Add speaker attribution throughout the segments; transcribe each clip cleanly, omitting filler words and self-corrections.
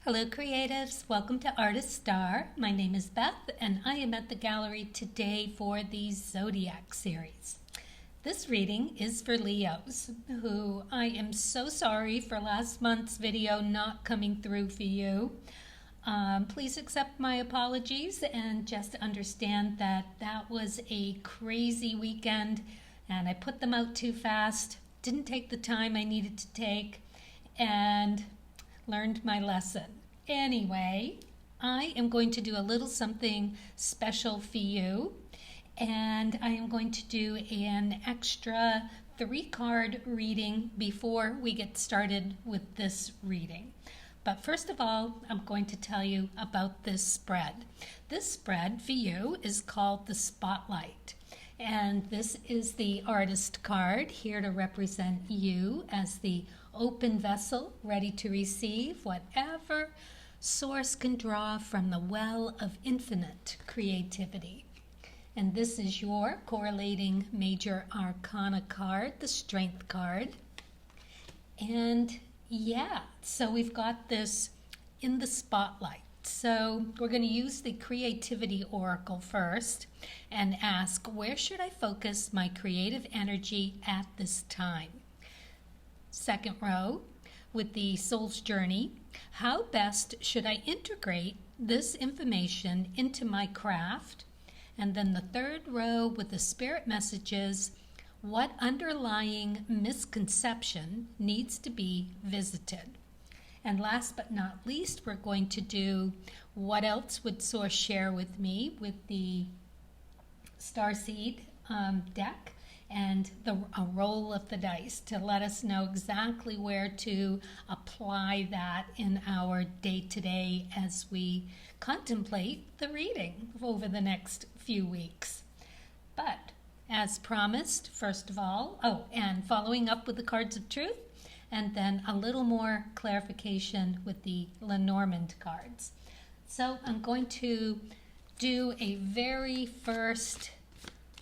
Speaker 1: Hello creatives, welcome to Artist Star. My name is Beth and I am at the gallery today for the Zodiac series. This reading is for Leos, who I am so sorry for last month's video not coming through for you. Please accept my apologies and just understand that that was a crazy weekend and I put them out too fast, didn't take the time I needed to take, and learned my lesson. Anyway, I am going to do a little something special for you, and I am going to do an extra 3-card reading before we get started with this reading. But first of all, I'm going to tell you about this spread. This spread for you is called the Spotlight. And this is the artist card here to represent you as the open vessel, ready to receive whatever source can draw from the well of infinite creativity. And this is your correlating major arcana card, the Strength card. And yeah, so we've got this in the spotlight. So we're going to use the Creativity Oracle first and ask, where should I focus my creative energy at this time? Second row, with the Soul's Journey, how best should I integrate this information into my craft? And then the third row with the Spirit Messages, what underlying misconception needs to be visited? And last but not least, we're going to do what else would Source share with me with the Starseed deck and a roll of the dice to let us know exactly where to apply that in our day-to-day as we contemplate the reading over the next few weeks. But as promised, first of all, and following up with the Cards of Truth, and then a little more clarification with the Lenormand cards. So I'm going to do a very first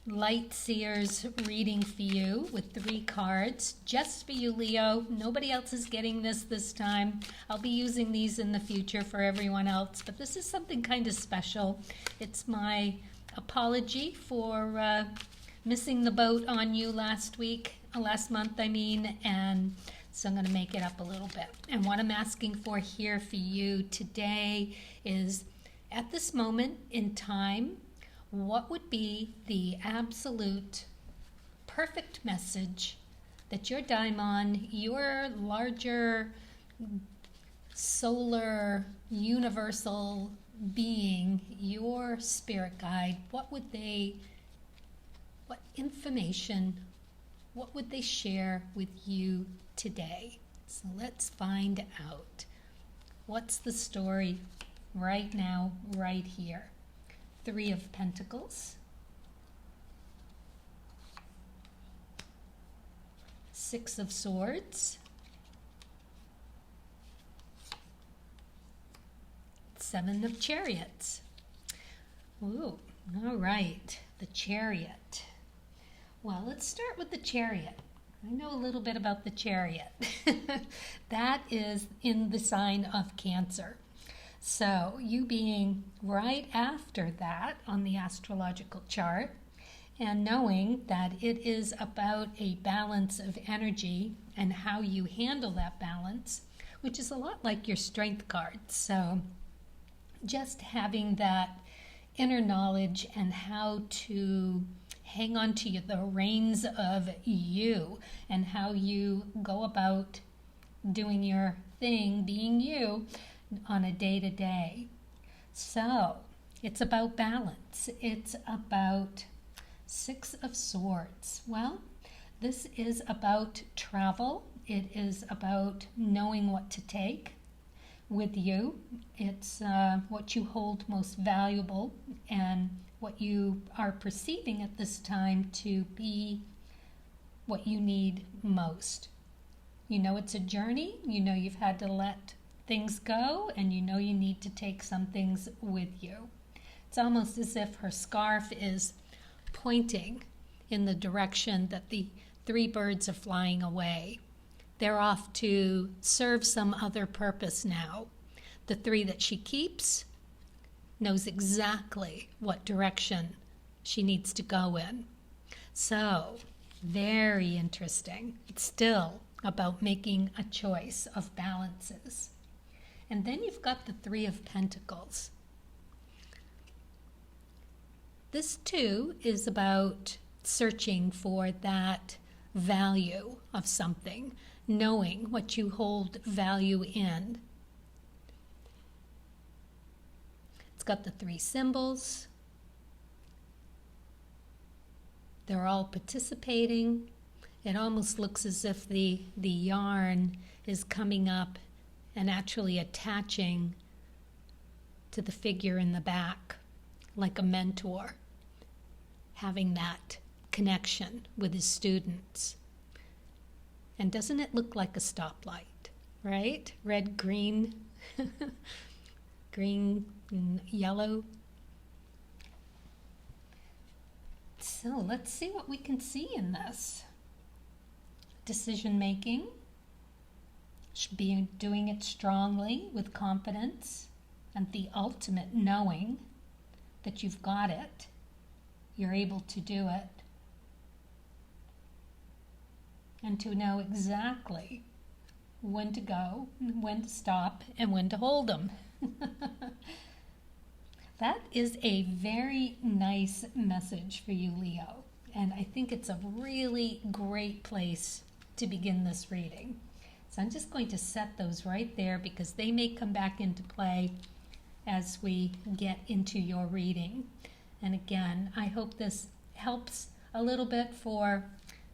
Speaker 1: Light Seers reading for you with 3 cards, just for you, Leo. Nobody else is getting this time. I'll be using these in the future for everyone else, but this is something kind of special. It's my apology for missing the boat on you last month, and so I'm going to make it up a little bit. And what I'm asking for here for you today is, at this moment in time, what would be the absolute perfect message that your daimon, your larger solar universal being, your spirit guide, what information, what would they share with you today? So let's find out. What's the story right now, right here? 3 of Pentacles, 6 of Swords, 7 of Chariots. Ooh, all right, the Chariot. Well, let's start with the Chariot. I know a little bit about the Chariot. That is in the sign of Cancer. So you being right after that on the astrological chart and knowing that it is about a balance of energy and how you handle that balance, which is a lot like your Strength card. So just having that inner knowledge and how to hang on to the reins of you and how you go about doing your thing, being you, on a day-to-day. So it's about balance. It's about 6 of Swords. Well, this is about travel. It is about knowing what to take with you. It's what you hold most valuable and what you are perceiving at this time to be what you need most. You know it's a journey. You know you've had to let things go, and you know you need to take some things with you. It's almost as if her scarf is pointing in the direction that the 3 birds are flying away. They're off to serve some other purpose now. The 3 that she keeps knows exactly what direction she needs to go in. So, very interesting. It's still about making a choice of balances. And then you've got the 3 of Pentacles. This too is about searching for that value of something, knowing what you hold value in. It's got the 3 symbols. They're all participating. It almost looks as if the yarn is coming up and actually attaching to the figure in the back, like a mentor, having that connection with his students. And doesn't it look like a stoplight, right? Red, green, green, and yellow. So let's see what we can see in this. Decision making. Should be doing it strongly with confidence and the ultimate knowing that you've got it. You're able to do it. And to know exactly when to go, when to stop, and when to hold them. That is a very nice message for you, Leo. And I think it's a really great place to begin this reading. So I'm just going to set those right there because they may come back into play as we get into your reading. And again, I hope this helps a little bit for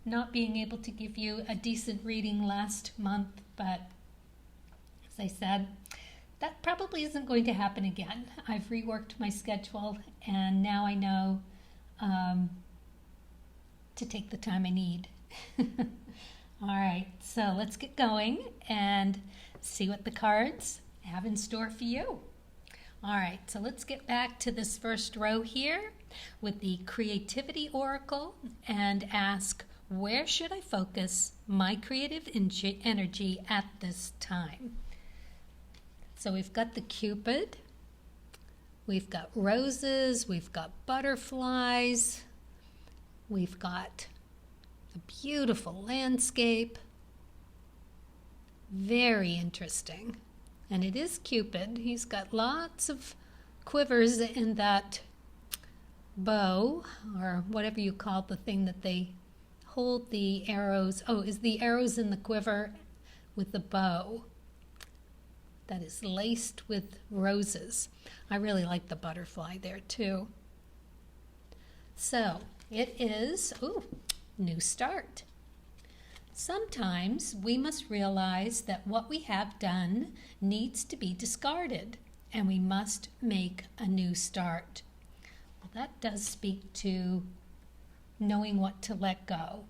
Speaker 1: not being able to give you a decent reading last month, but as I said, that probably isn't going to happen again. I've reworked my schedule and now I know to take the time I need. All right, so let's get going and see what the cards have in store for you. All right, so let's get back to this first row here with the Creativity Oracle and ask, where should I focus my creative energy at this time? So we've got the Cupid, we've got roses, we've got butterflies, we've got a beautiful landscape. Very interesting. And it is Cupid. He's got lots of quivers in that bow, or whatever you call the thing that they hold the arrows. Oh, is the arrows in the quiver with the bow that is laced with roses. I really like the butterfly there too. So it is, new start. Sometimes we must realize that what we have done needs to be discarded and we must make a new start. Well, that does speak to knowing what to let go.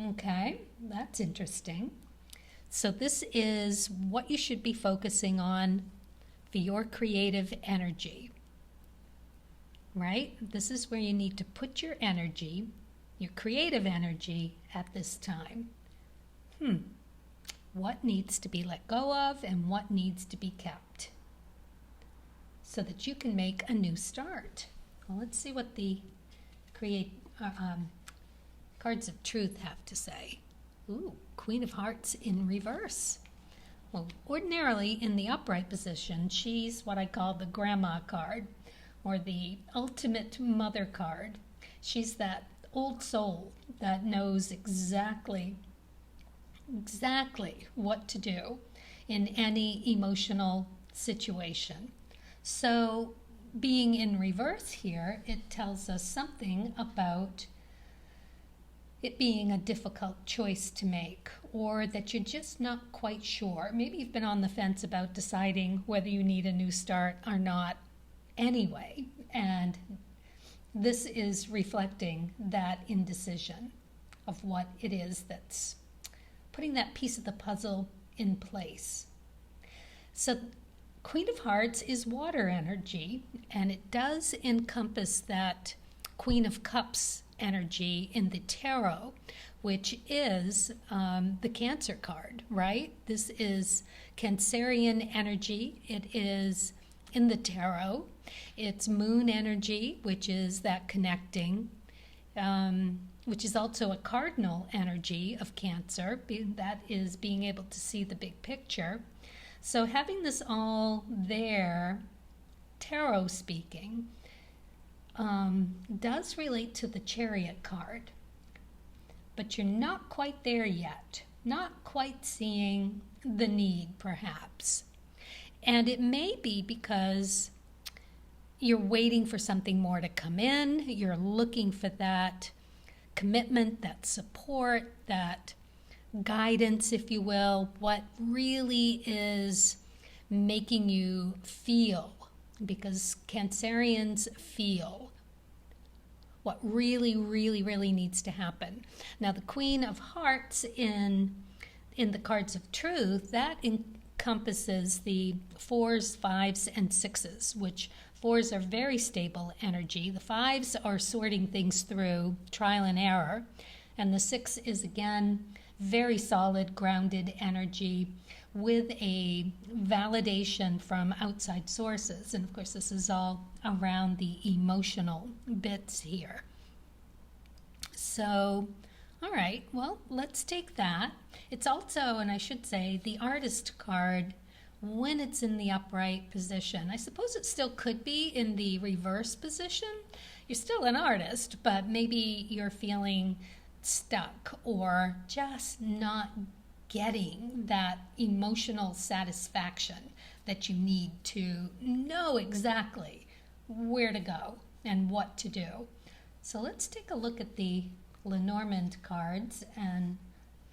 Speaker 1: Okay, that's interesting. So this is what you should be focusing on for your creative energy, right? This is where you need to put your energy, your creative energy at this time. What needs to be let go of and what needs to be kept so that you can make a new start. Well, let's see what the Cards of Truth have to say. Ooh, Queen of Hearts in reverse. Well, ordinarily in the upright position, she's what I call the grandma card or the ultimate mother card. She's that old soul that knows exactly what to do in any emotional situation. So being in reverse here, it tells us something about it being a difficult choice to make, or that you're just not quite sure. Maybe you've been on the fence about deciding whether you need a new start or not anyway. And this is reflecting that indecision of what it is that's putting that piece of the puzzle in place. So Queen of Hearts is water energy, and it does encompass that Queen of Cups energy in the tarot, which is the Cancer card, right? This is Cancerian energy. It is in the tarot. It's moon energy, which is that connecting, which is also a cardinal energy of Cancer. That is being able to see the big picture. So having this all there, tarot speaking, does relate to the Chariot card. But you're not quite there yet. Not quite seeing the need, perhaps. And it may be because you're waiting for something more to come in. You're looking for that commitment, that support, that guidance, if you will, what really is making you feel, because Cancerians feel what really, really, really needs to happen. Now, the Queen of Hearts in the cards of truth, that encompasses the 4s, 5s, and 6s, which 4s are very stable energy. The 5s are sorting things through, trial and error. And the 6 is, again, very solid, grounded energy with a validation from outside sources. And of course, this is all around the emotional bits here. So, all right, well, let's take that. It's also, and I should say, the Artist card when it's in the upright position. I suppose it still could be in the reverse position. You're still an artist, but maybe you're feeling stuck or just not getting that emotional satisfaction that you need to know exactly where to go and what to do. So let's take a look at the Lenormand cards and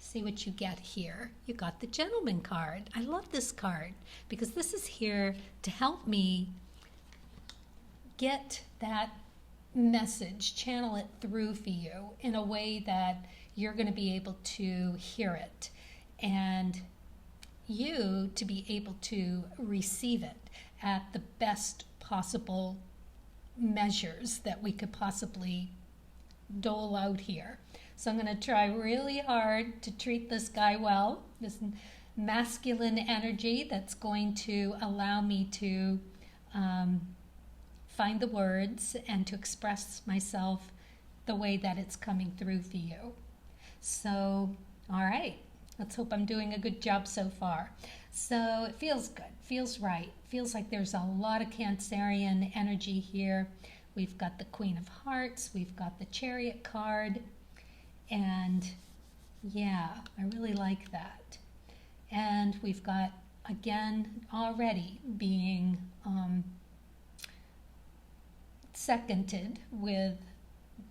Speaker 1: see what you get here. You got the Gentleman card. I love this card because this is here to help me get that message, channel it through for you in a way that you're going to be able to hear it and you to be able to receive it at the best possible measures that we could possibly dole out here. So I'm going to try really hard to treat this guy well, this masculine energy that's going to allow me to find the words and to express myself the way that it's coming through for you. So, all right, let's hope I'm doing a good job so far. So it feels good, feels right, feels like there's a lot of Cancerian energy here. We've got the Queen of Hearts, we've got the Chariot card, and yeah, I really like that. And we've got, again, already being seconded with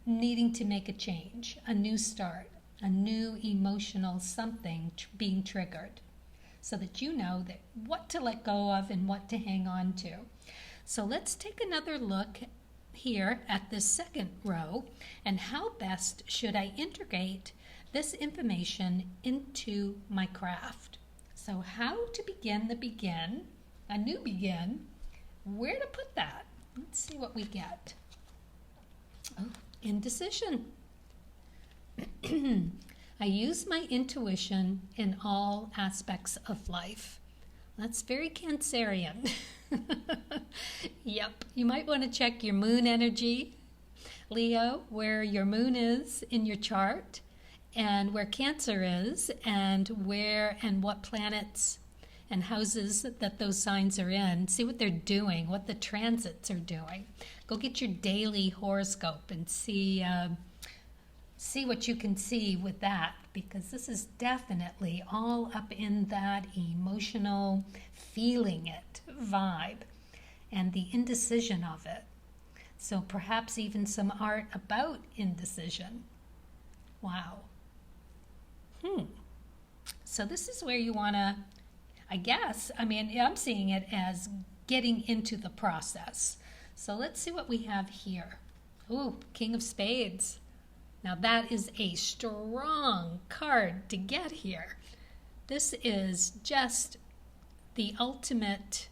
Speaker 1: needing to make a change, a new start, a new emotional something being triggered, so that you know that what to let go of and what to hang on to. So let's take another look here at this second row and how best should I integrate this information into my craft. So how to begin the begin, a new begin, where to put that? Let's see what we get. Oh, indecision. I use my intuition in all aspects of life. That's very Cancerian. Yep, you might want to check your moon energy, Leo, where your moon is in your chart, and where Cancer is, and where and what planets and houses that those signs are in. See what they're doing, what the transits are doing. Go get your daily horoscope and see what you can see with that, because this is definitely all up in that emotional feeling it vibe and the indecision of it. So perhaps even some art about indecision. Wow. So this is where you want to, I'm seeing it as getting into the process. So let's see what we have here. Ooh, King of Spades. Now that is a strong card to get here. This is just the ultimate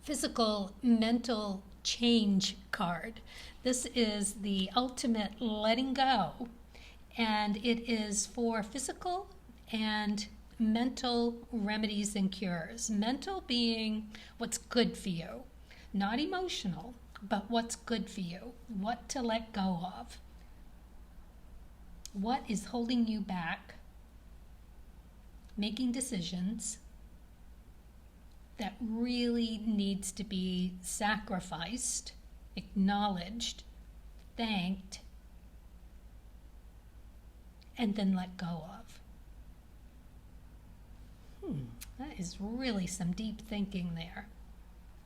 Speaker 1: physical, mental change card This is the ultimate letting go, and it is for physical and mental remedies and cures. Mental being what's good for you, not emotional, but what's good for you, what to let go of, what is holding you back, making decisions that really needs to be sacrificed, acknowledged, thanked, and then let go of. That is really some deep thinking there.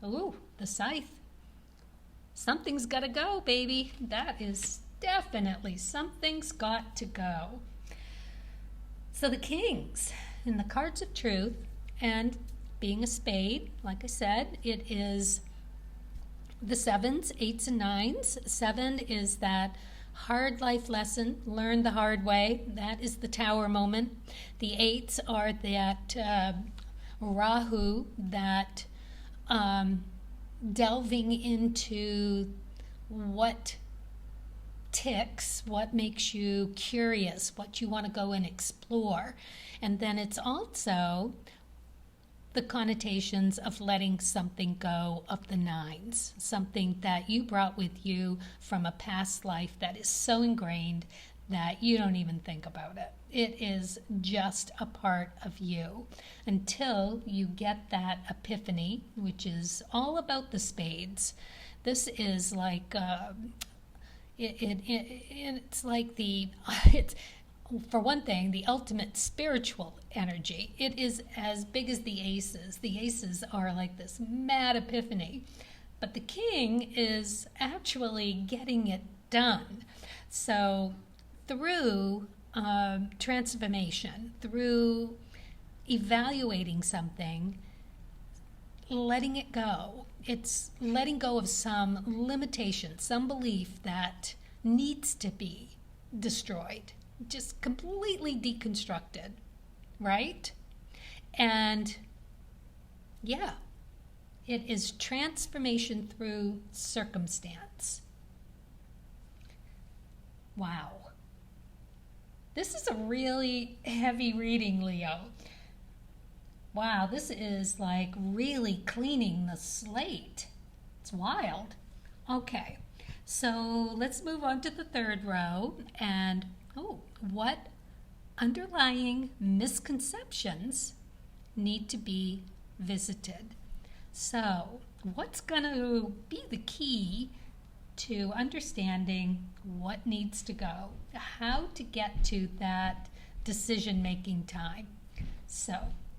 Speaker 1: Ooh, the scythe. Something's got to go, baby. That is definitely something's got to go. So the kings in the cards of truth, and being a spade, like I said, it is the sevens, eights, and nines. Seven is that hard life lesson, learn the hard way. That is the tower moment. The eights are that Rahu, that delving into what ticks, what makes you curious, what you want to go and explore. And then it's also the connotations of letting something go of the nines, something that you brought with you from a past life that is so ingrained that you don't even think about it. It is just a part of you until you get that epiphany, which is all about the spades. This is like, it's like it's, for one thing, the ultimate spiritual energy. It is as big as the aces. The aces are like this mad epiphany. But the king is actually getting it done. So through transformation, through evaluating something, letting it go. It's letting go of some limitation, some belief that needs to be destroyed, just completely deconstructed, right? And yeah, it is transformation through circumstance. Wow. This is a really heavy reading, Leo. Wow, this is like really cleaning the slate. It's wild. Okay, so let's move on to the third row. And, what underlying misconceptions need to be visited? So, what's going to be the key to understanding what needs to go, how to get to that decision-making time? So,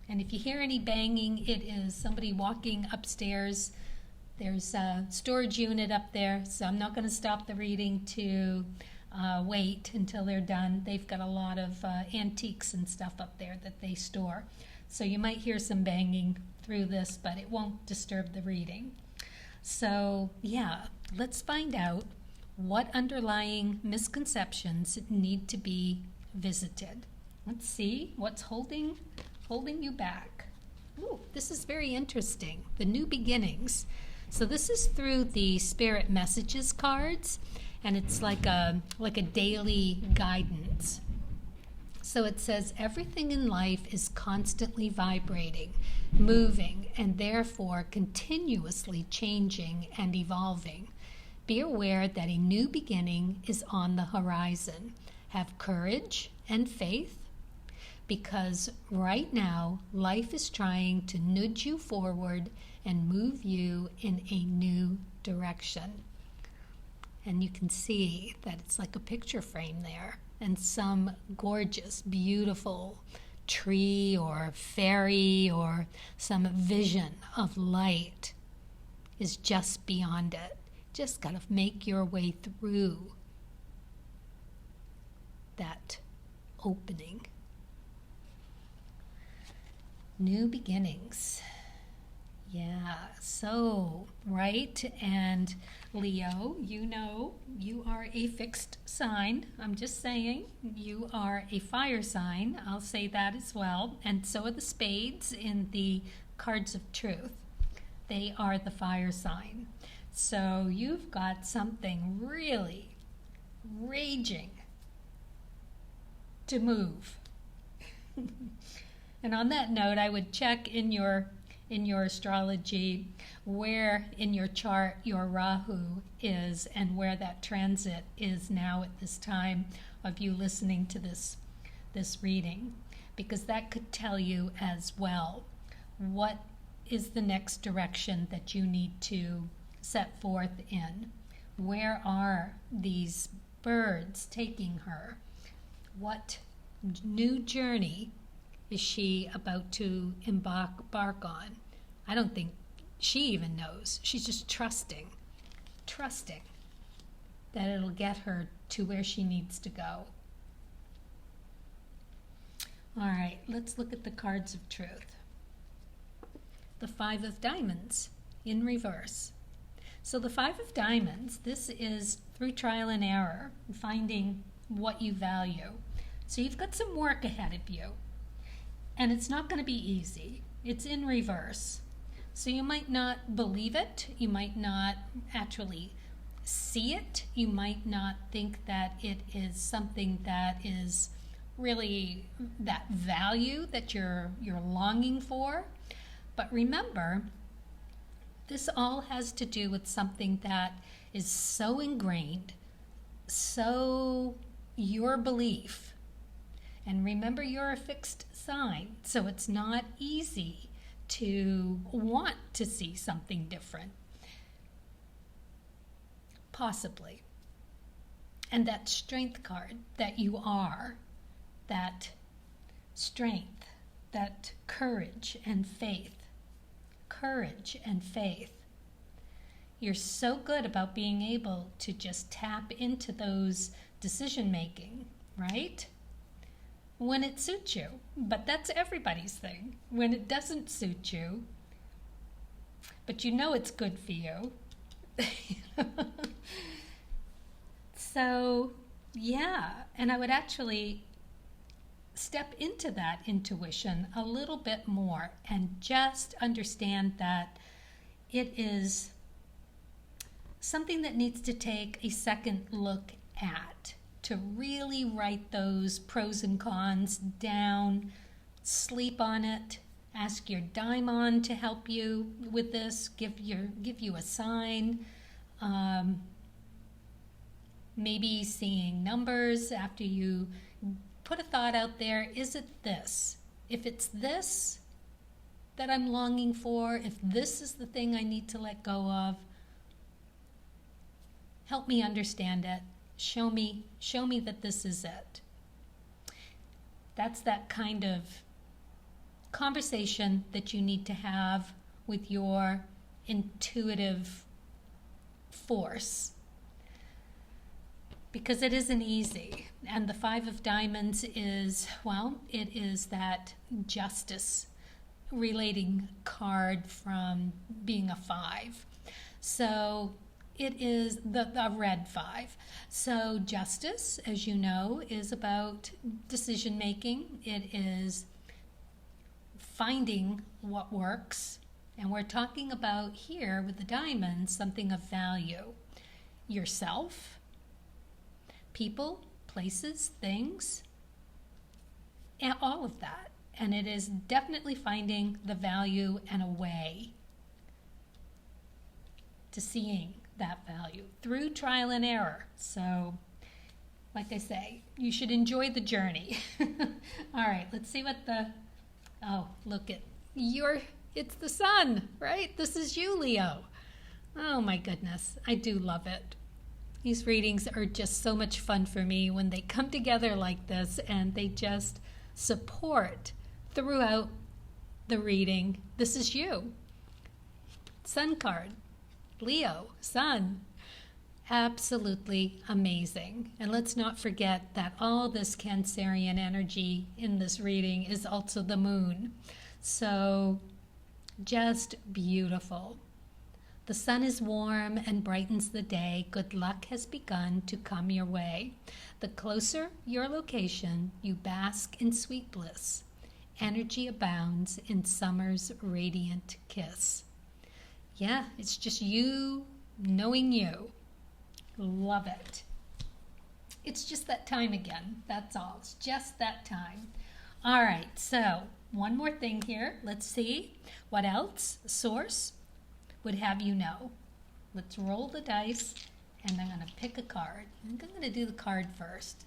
Speaker 1: and if you hear any banging, it is somebody walking upstairs. There's a storage unit up there, so I'm not going to stop the reading to wait until they're done. They've got a lot of antiques and stuff up there that they store. So you might hear some banging through this, but it won't disturb the reading. So, yeah, let's find out what underlying misconceptions need to be visited. Let's see what's holding you back. Ooh, this is very interesting. The new beginnings. So this is through the Spirit Messages cards, and it's like a daily guidance. So it says everything in life is constantly vibrating, moving, and therefore continuously changing and evolving. Be aware that a new beginning is on the horizon. Have courage and faith, because right now life is trying to nudge you forward and move you in a new direction. And you can see that it's like a picture frame there, and some gorgeous, beautiful tree or fairy or some vision of light is just beyond it. Just got to make your way through that opening. New beginnings. Yeah, so, right? And Leo, you know you are a fixed sign. I'm just saying, you are a fire sign. I'll say that as well. And so are the spades in the cards of truth. They are the fire sign. So you've got something really raging to move. And on that note, I would check in your astrology where in your chart your Rahu is and where that transit is now at this time of you listening to this reading, because that could tell you as well what is the next direction that you need to set forth in. Where are these birds taking her? What new journey is she about to embark on? I don't think she even knows. She's just trusting that it'll get her to where she needs to go. All right, let's look at the cards of truth. The Five of Diamonds in reverse. So the Five of Diamonds, this is through trial and error, finding what you value. So you've got some work ahead of you, and it's not going to be easy. It's in reverse. So you might not believe it. You might not actually see it. You might not think that it is something that is really that value that you're longing for. But remember, this all has to do with something that is so ingrained, so your belief. And remember, you're a fixed sign, so it's not easy to want to see something different. Possibly. And that strength card that you are, that strength, that courage and faith. Courage and faith. You're so good about being able to just tap into those decision making, right? When it suits you. But that's everybody's thing. When it doesn't suit you, but you know it's good for you. So, yeah. And I would actually step into that intuition a little bit more and just understand that it is something that needs to take a second look at, to really write those pros and cons down, sleep on it, ask your daimon to help you with this, give you a sign, maybe seeing numbers after you put a thought out there. Is it this? If it's this that I'm longing for, if this is the thing I need to let go of, help me understand it. Show me that this is it. That's that kind of conversation that you need to have with your intuitive force. Because it isn't easy. And the Five of Diamonds is, well, it is that justice relating card from being a five. So it is the red five. So justice, as you know, is about decision making. It is finding what works. And we're talking about here with the diamonds something of value. Yourself, people, places, things, and all of that. And it is definitely finding the value and a way to seeing that value through trial and error. So, like I say, you should enjoy the journey. All right, let's see what look at it's the sun, right? This is you, Leo. Oh my goodness, I do love it. These readings are just so much fun for me when they come together like this and they just support throughout the reading. This is you. Sun card. Leo, sun. Absolutely amazing. And let's not forget that all this Cancerian energy in this reading is also the moon. So just beautiful. The sun is warm and brightens the day. Good luck has begun to come your way. The closer your location, you bask in sweet bliss. Energy abounds in summer's radiant kiss. Yeah, it's just you knowing you. Love it. It's just that time again. That's all. It's just that time. All right, so one more thing here. Let's see what else Source would have you know. Let's roll the dice, and I'm going to pick a card. I'm going to do the card first,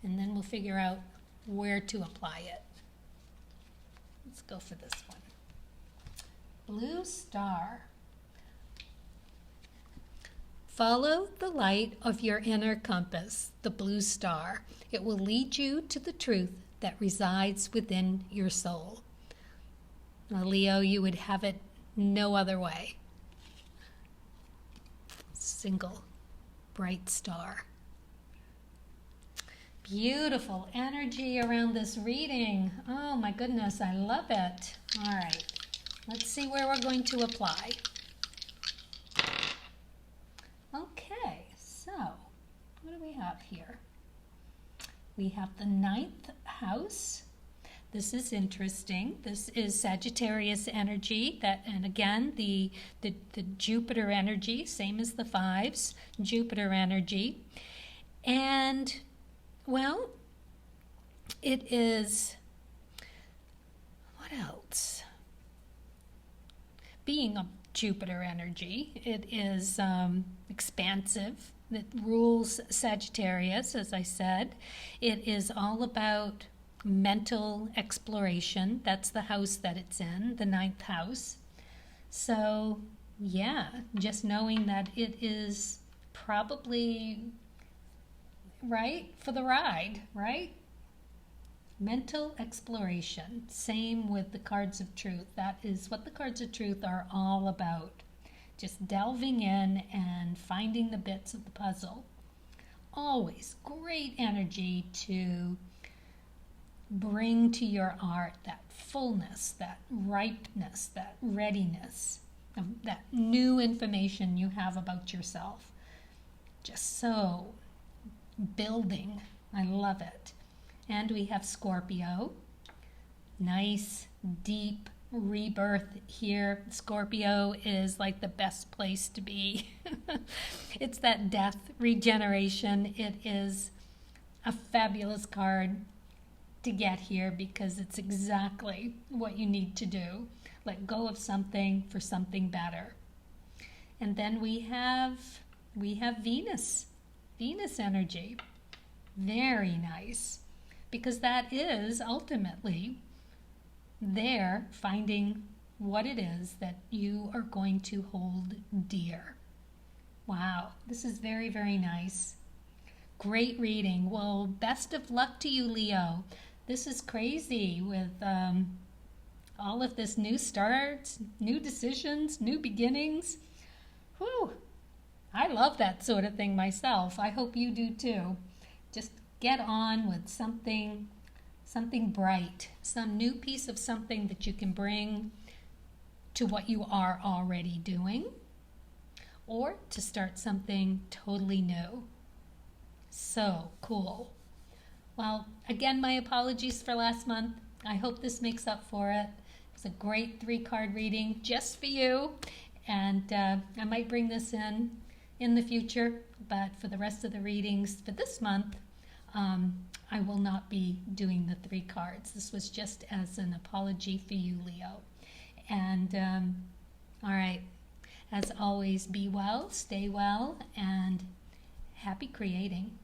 Speaker 1: and then we'll figure out where to apply it. Let's go for this one. Blue Star. Follow the light of your inner compass, the blue star. It will lead you to the truth that resides within your soul. Now, Leo, you would have it no other way. Single bright star. Beautiful energy around this reading. Oh my goodness, I love it. All right, let's see where we're going to apply. Okay, so what do we have here? We have the 9th house. This is interesting. This is Sagittarius energy, and again, the Jupiter energy, same as the 5s, Jupiter energy. And, well, it is, what else? Being a Jupiter energy, it is expansive. It rules Sagittarius, as I said. It is all about mental exploration. That's the house that it's in, the 9th house. So, yeah, just knowing that it is probably right for the ride, right? Mental exploration. Same with the cards of truth. That is what the cards of truth are all about. Just delving in and finding the bits of the puzzle. Always great energy to bring to your art that fullness, that ripeness, that readiness, that new information you have about yourself. Just so building. I love it. And we have Scorpio. Nice, deep rebirth here. Scorpio is like the best place to be. It's that death, regeneration. It is a fabulous card to get here because it's exactly what you need to do. Let go of something for something better. And then we have Venus. Venus energy. Very nice. Because that is ultimately there finding what it is that you are going to hold dear. Wow, this is very, very nice. Great reading. Well, best of luck to you, Leo. This is crazy with all of this new starts, new decisions, new beginnings. Whew. I love that sort of thing myself. I hope you do too. Just get on with something bright, some new piece of something that you can bring to what you are already doing, or to start something totally new. So cool. Well, again, my apologies for last month. I hope this makes up for it. It's a great 3-card reading just for you, and I might bring this in the future, but for the rest of the readings for this month, I will not be doing the 3 cards. This was just as an apology for you, Leo. And all right, as always, be well, stay well, and happy creating.